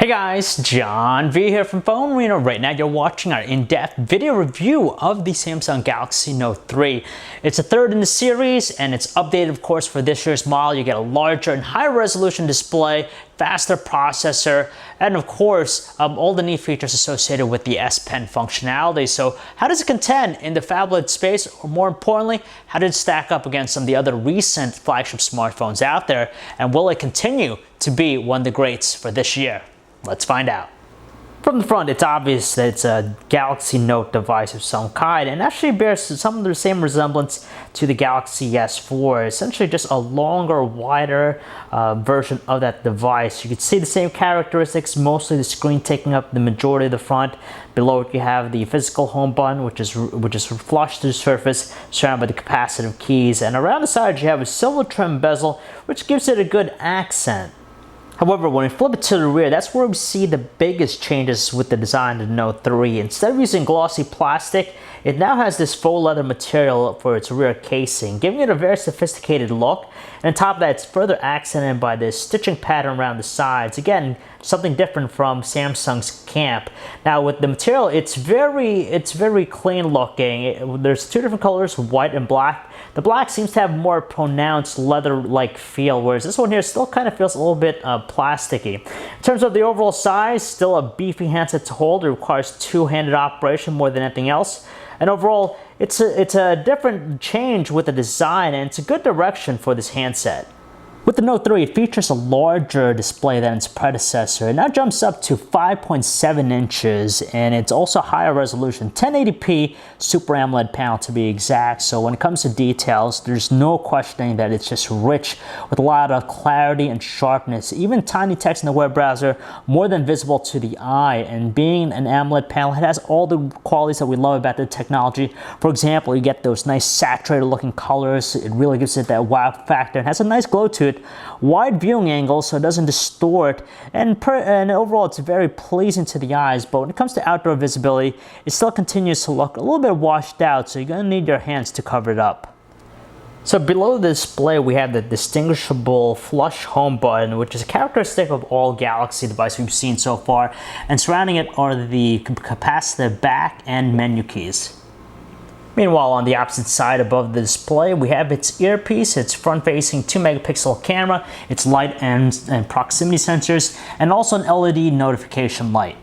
Guys, John V here from PhoneArena. Right now you're watching our in-depth video review of the Samsung Galaxy Note 3. It's the third in the series and it's updated of course for this year's model. You get a larger and higher resolution display, faster processor, and of course all the neat features associated with the S Pen functionality. So how does it contend in the phablet space, or more importantly, how did it stack up against some of the other recent flagship smartphones out there, and will it continue to be one of the greats for this year? Let's find out. From the front, it's obvious that it's a Galaxy Note device of some kind, and actually bears some of the same resemblance to the Galaxy S4, essentially just a longer, wider version of that device. You can see the same characteristics, mostly the screen taking up the majority of the front. Below it you have the physical home button, which is flush to the surface, surrounded by the capacitive keys, and around the sides you have a silver trim bezel, which gives it a good accent. However, when we flip it to the rear, that's where we see the biggest changes with the design of the Note 3. Instead of using glossy plastic, it now has this faux leather material for its rear casing, giving it a very sophisticated look. And on top of that, it's further accented by this stitching pattern around the sides. Again, something different from Samsung's camp. Now with the material, it's very clean looking. There's two different colors, white and black. The black seems to have more pronounced leather-like feel, whereas this one here still kind of feels a little bit plasticky. In terms of the overall size, still a beefy handset to hold. It requires two-handed operation more than anything else. And overall, it's a different change with the design, and it's a good direction for this handset. With the Note 3, it features a larger display than its predecessor. It now jumps up to 5.7 inches, and it's also higher resolution, 1080p Super AMOLED panel to be exact. So when it comes to details, there's no questioning that it's just rich with a lot of clarity and sharpness. Even tiny text in the web browser, more than visible to the eye. And being an AMOLED panel, it has all the qualities that we love about the technology. For example, you get those nice saturated looking colors. It really gives it that wow factor. It has a nice glow to it. Wide viewing angle so it doesn't distort, and overall it's very pleasing to the eyes. But when it comes to outdoor visibility, it still continues to look a little bit washed out, so you're going to need your hands to cover it up. So below the display we have the distinguishable flush home button, which is a characteristic of all Galaxy devices we've seen so far, and surrounding it are the capacitive back and menu keys. Meanwhile, on the opposite side above the display, we have its earpiece, its front-facing 2-megapixel camera, its light and proximity sensors, and also an LED notification light.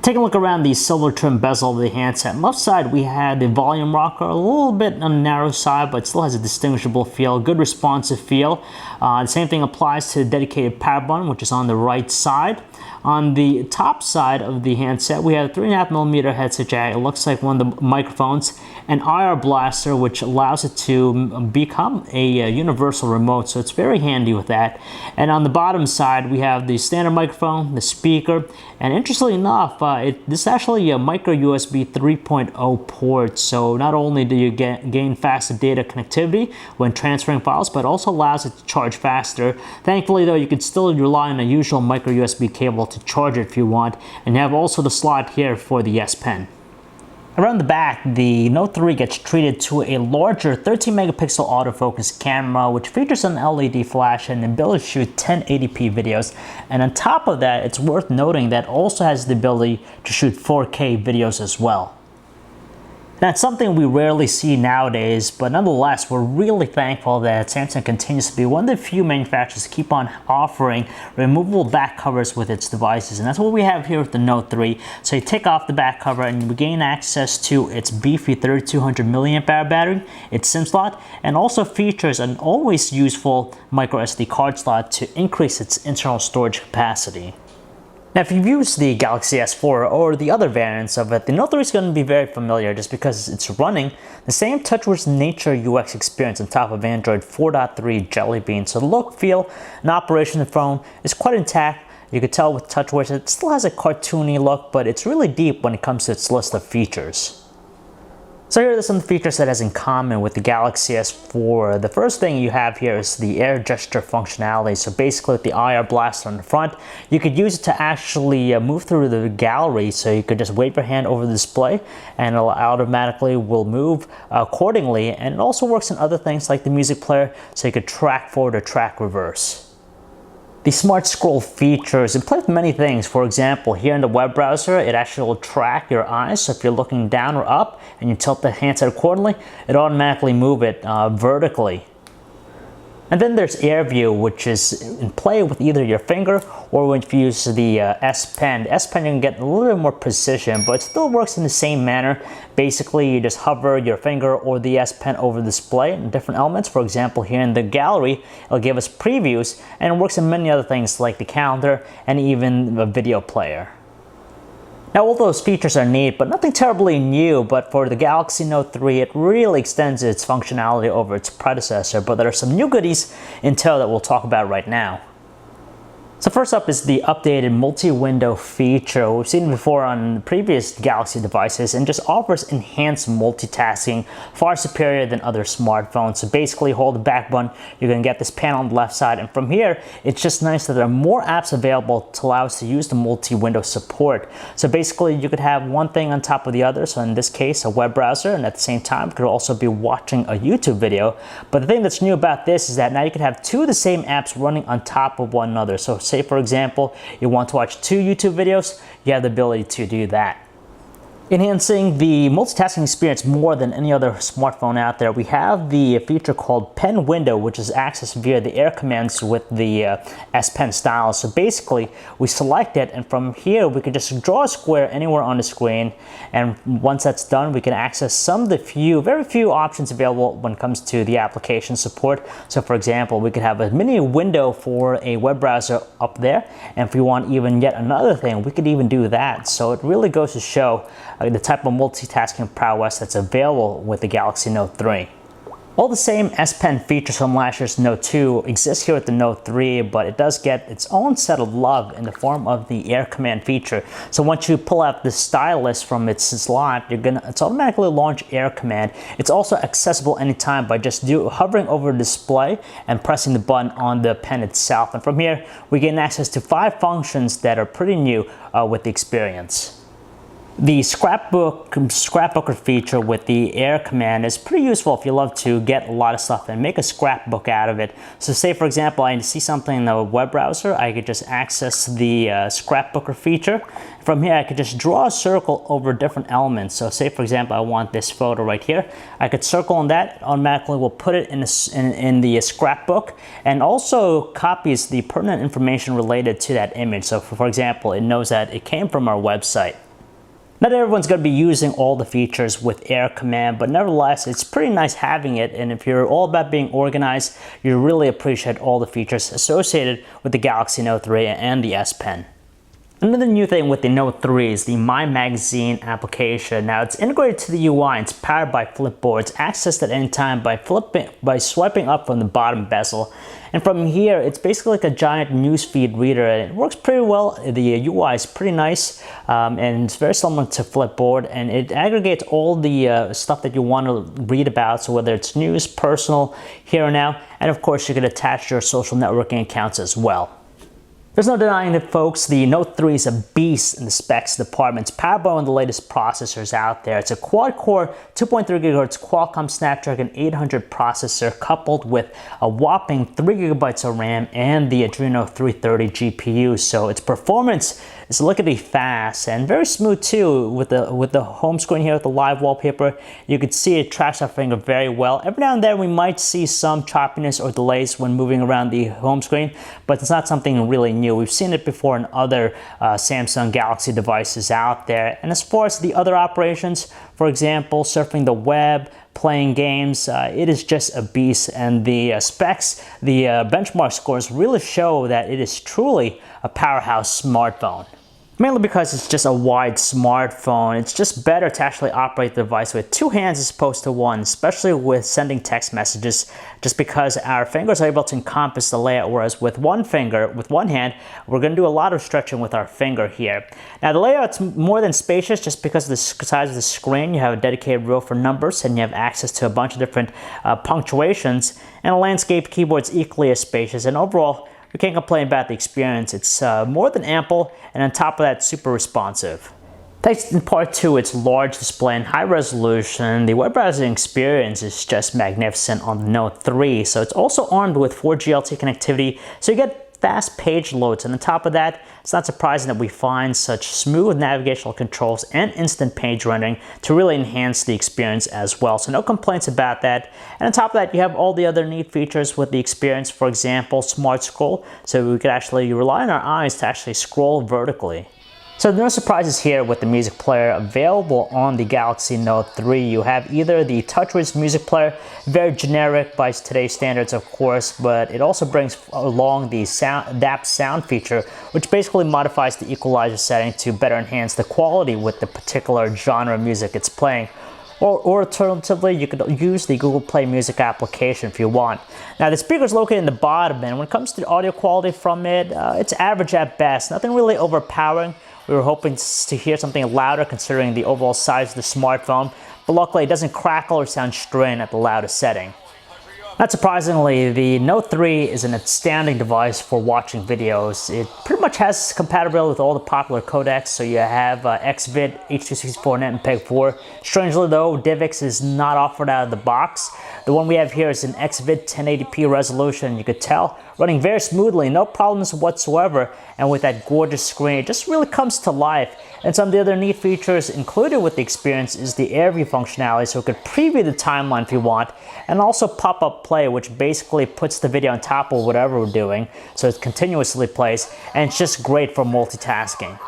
Take a look around the silver trim bezel of the handset. On the left side, we had the volume rocker, a little bit on the narrow side, but still has a distinguishable feel, good responsive feel. The same thing applies to the dedicated power button, which is on the right side. On the top side of the handset, we have a 3.5mm headset jack. It looks like one of the microphones, an IR blaster, which allows it to become a universal remote, so it's very handy with that. And on the bottom side, we have the standard microphone, the speaker, and interestingly enough, this is actually a micro USB 3.0 port, so not only do you gain faster data connectivity when transferring files, but also allows it to charge faster. Thankfully though, you can still rely on a usual micro USB cable to charge it if you want, and you have also the slot here for the S Pen. Around the back, the Note 3 gets treated to a larger 13-megapixel autofocus camera, which features an LED flash and the ability to shoot 1080p videos. And on top of that, it's worth noting that it also has the ability to shoot 4K videos as well. That's something we rarely see nowadays, but nonetheless, we're really thankful that Samsung continues to be one of the few manufacturers to keep on offering removable back covers with its devices. And that's what we have here with the Note 3. So you take off the back cover and you gain access to its beefy 3200 milliamp hour battery, its SIM slot, and also features an always useful micro SD card slot to increase its internal storage capacity. Now, if you've used the Galaxy S4 or the other variants of it, the Note 3 is going to be very familiar just because it's running the same TouchWiz Nature UX experience on top of Android 4.3 Jelly Bean. So the look, feel, and operation of the phone is quite intact. You could tell with TouchWiz it still has a cartoony look, but it's really deep when it comes to its list of features. So here are some features that it has in common with the Galaxy S4. The first thing you have here is the air gesture functionality. So basically with the IR blaster on the front, you could use it to actually move through the gallery. So you could just wave your hand over the display and it automatically will move accordingly. And it also works in other things like the music player, so you could track forward or track reverse. The Smart Scroll features, it plays with many things. For example, here in the web browser, it actually will track your eyes. So if you're looking down or up and you tilt the handset accordingly, it automatically move it vertically. And then there's Air View, which is in play with either your finger or when you use the S Pen. The S Pen, you can get a little bit more precision, but it still works in the same manner. Basically, you just hover your finger or the S Pen over the display in different elements. For example, here in the gallery, it'll give us previews, and it works in many other things like the calendar and even the video player. Now, all those features are neat, but nothing terribly new. But for the Galaxy Note 3, it really extends its functionality over its predecessor. But there are some new goodies in tow that we'll talk about right now. So first up is the updated multi-window feature. We've seen it before on previous Galaxy devices and just offers enhanced multitasking, far superior than other smartphones. So basically, hold the back button, you're going to get this panel on the left side, and from here, it's just nice that there are more apps available to allow us to use the multi-window support. So basically, you could have one thing on top of the other. So in this case, a web browser, and at the same time, you could also be watching a YouTube video. But the thing that's new about this is that now you can have two of the same apps running on top of one another. So say, for example, you want to watch two YouTube videos, you have the ability to do that. Enhancing the multitasking experience more than any other smartphone out there, we have the feature called Pen Window, which is accessed via the air commands with the S Pen style. So basically, we select it, and from here, we can just draw a square anywhere on the screen. And once that's done, we can access some of the very few options available when it comes to the application support. So for example, we could have a mini window for a web browser up there. And if we want even yet another thing, we could even do that. So it really goes to show the type of multitasking prowess that's available with the Galaxy Note 3. All the same S Pen features from last year's Note 2 exist here with the Note 3, but it does get its own set of love in the form of the Air Command feature. So once you pull out the stylus from its slot, it's automatically launch Air Command. It's also accessible anytime by just hovering over the display and pressing the button on the pen itself. And from here, we gain access to 5 functions that are pretty new with the experience. The scrapbooker feature with the Air Command is pretty useful if you love to get a lot of stuff and make a scrapbook out of it. So say, for example, I see something in the web browser, I could just access the scrapbooker feature. From here, I could just draw a circle over different elements. So say, for example, I want this photo right here. I could circle on that, it automatically will put it in the scrapbook, and also copies the pertinent information related to that image. So for example, it knows that it came from our website. Not everyone's going to be using all the features with Air Command, but nevertheless, it's pretty nice having it. And if you're all about being organized, you really appreciate all the features associated with the Galaxy Note 3 and the S Pen. Another new thing with the Note 3 is the My Magazine application. Now, it's integrated to the UI. It's powered by Flipboard. It's accessed at any time by swiping up from the bottom bezel. And from here, it's basically like a giant newsfeed reader, and it works pretty well. The UI is pretty nice, and it's very similar to Flipboard, and it aggregates all the stuff that you want to read about, so whether it's news, personal, here and now, and of course, you can attach your social networking accounts as well. There's no denying it, folks. The Note 3 is a beast in the specs department. It's powered by one of the latest processors out there. It's a quad-core 2.3 GHz Qualcomm Snapdragon 800 processor coupled with a whopping 3 GB of RAM and the Adreno 330 GPU. So its performance is lickety fast and very smooth too. With the home screen here with the live wallpaper, you can see it tracks our finger very well. Every now and then we might see some choppiness or delays when moving around the home screen, but it's not something really new. We've seen it before in other Samsung Galaxy devices out there. And as far as the other operations, for example, surfing the web, playing games, it is just a beast, and the specs, the benchmark scores really show that it is truly a powerhouse smartphone. Mainly because it's just a wide smartphone. It's just better to actually operate the device with 2 hands as opposed to 1, especially with sending text messages, just because our fingers are able to encompass the layout, whereas with one hand, we're going to do a lot of stretching with our finger here. Now the layout's more than spacious just because of the size of the screen. You have a dedicated row for numbers, and you have access to a bunch of different punctuations, and a landscape keyboard's equally as spacious, and overall, we can't complain about the experience. It's more than ample, and on top of that, super responsive. Thanks in part to its large display and high resolution, the web browsing experience is just magnificent on the Note 3. So it's also armed with 4G LTE connectivity, so you get fast page loads. And on top of that, it's not surprising that we find such smooth navigational controls and instant page rendering to really enhance the experience as well. So no complaints about that. And on top of that, you have all the other neat features with the experience. For example, smart scroll. So we could actually rely on our eyes to actually scroll vertically. So no surprises here with the music player available on the Galaxy Note 3. You have either the touch-based music player, very generic by today's standards of course, but it also brings along the adapt sound feature, which basically modifies the equalizer setting to better enhance the quality with the particular genre of music it's playing. Or alternatively, you could use the Google Play Music application if you want. Now, the speaker is located in the bottom, and when it comes to the audio quality from it, it's average at best. Nothing really overpowering. We were hoping to hear something louder considering the overall size of the smartphone, but luckily it doesn't crackle or sound strained at the loudest setting. Not surprisingly, the Note 3 is an outstanding device for watching videos. It pretty much has compatibility with all the popular codecs, so you have XVID, H.264.net, and PEG-4. Strangely though, DivX is not offered out of the box. The one we have here is an XVID 1080p resolution. You could tell, running very smoothly, no problems whatsoever, and with that gorgeous screen, it just really comes to life. And some of the other neat features included with the experience is the air view functionality, so it could preview the timeline if you want, and also pop-up play, which basically puts the video on top of whatever we're doing, so it continuously plays, and it's just great for multitasking.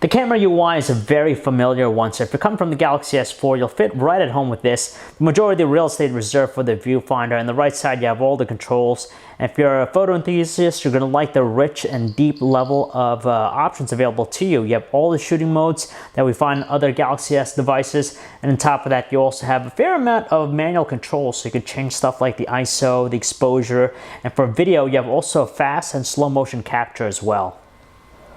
The camera UI is a very familiar one, so if you come from the Galaxy S4, you'll fit right at home with this. The majority of the real estate reserved for the viewfinder. On the right side, you have all the controls. And if you're a photo enthusiast, you're going to like the rich and deep level of options available to you. You have all the shooting modes that we find in other Galaxy S devices. And on top of that, you also have a fair amount of manual controls, so you can change stuff like the ISO, the exposure. And for video, you have also fast and slow motion capture as well.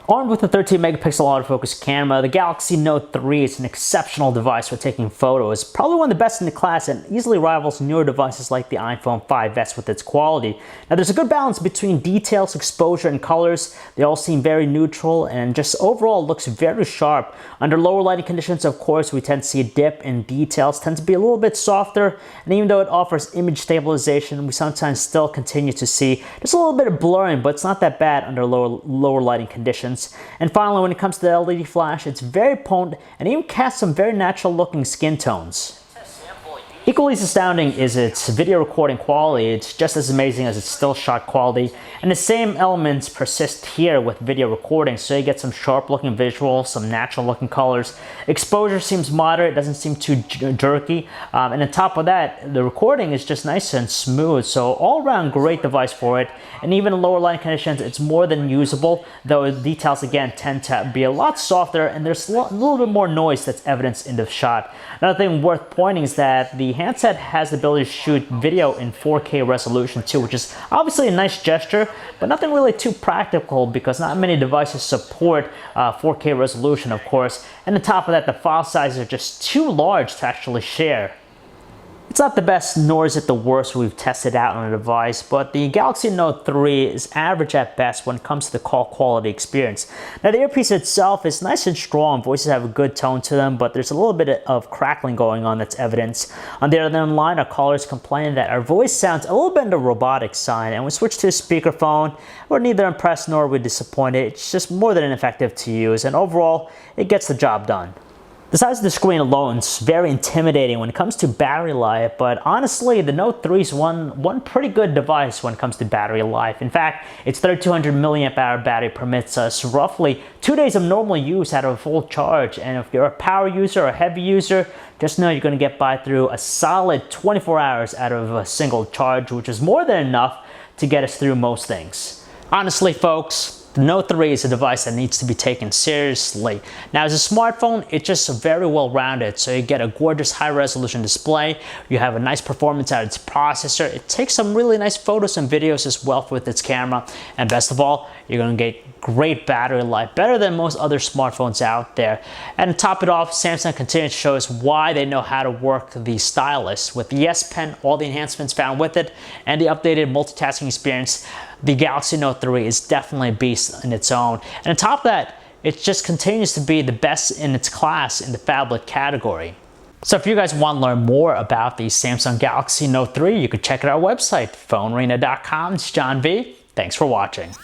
Armed with a 13 megapixel autofocus camera, the Galaxy Note 3 is an exceptional device for taking photos. Probably one of the best in the class and easily rivals newer devices like the iPhone 5S with its quality. Now there's a good balance between details, exposure, and colors. They all seem very neutral and just overall looks very sharp. Under lower lighting conditions, of course, we tend to see a dip in details, tends to be a little bit softer, and even though it offers image stabilization, we sometimes still continue to see just a little bit of blurring, but it's not that bad under lower lighting conditions. And finally, when it comes to the LED flash, it's very potent and even casts some very natural looking skin tones. Equally as astounding is its video recording quality. It's just as amazing as its still shot quality, and the same elements persist here with video recording, so you get some sharp looking visuals, some natural looking colors. Exposure seems moderate, it doesn't seem too jerky, and on top of that, the recording is just nice and smooth, so all around great device for it. And even in lower light conditions, it's more than usable, though the details again tend to be a lot softer, and there's a little bit more noise that's evidenced in the shot. Another thing worth pointing is that the handset has the ability to shoot video in 4K resolution too, which is obviously a nice gesture, but nothing really too practical because not many devices support 4K resolution, of course. And on top of that, the file sizes are just too large to actually share. It's not the best, nor is it the worst we've tested out on a device, but the Galaxy Note 3 is average at best when it comes to the call quality experience. Now, the earpiece itself is nice and strong. Voices have a good tone to them, but there's a little bit of crackling going on that's evidence. On the other line, our callers complain that our voice sounds a little bit on the robotic side, and we switch to a speakerphone. We're neither impressed nor are we disappointed. It's just more than ineffective to use, and overall, it gets the job done. The size of the screen alone is very intimidating when it comes to battery life, but honestly, the Note 3 is one pretty good device when it comes to battery life. In fact, its 3200 milliamp hour battery permits us roughly 2 days of normal use out of a full charge, and if you're a power user or a heavy user, just know you're going to get by through a solid 24 hours out of a single charge, which is more than enough to get us through most things. Honestly, folks, the Note 3 is a device that needs to be taken seriously. Now, as a smartphone, it's just very well rounded. So you get a gorgeous high resolution display. You have a nice performance out of its processor. It takes some really nice photos and videos as well with its camera. And best of all, you're going to get great battery life, better than most other smartphones out there. And to top it off, Samsung continues to show us why they know how to work the stylus. With the S Pen, all the enhancements found with it, and the updated multitasking experience, the Galaxy Note 3 is definitely a beast in its own. And on top of that, it just continues to be the best in its class in the phablet category. So if you guys want to learn more about the Samsung Galaxy Note 3, you can check out our website, PhoneArena.com. It's John V. Thanks for watching.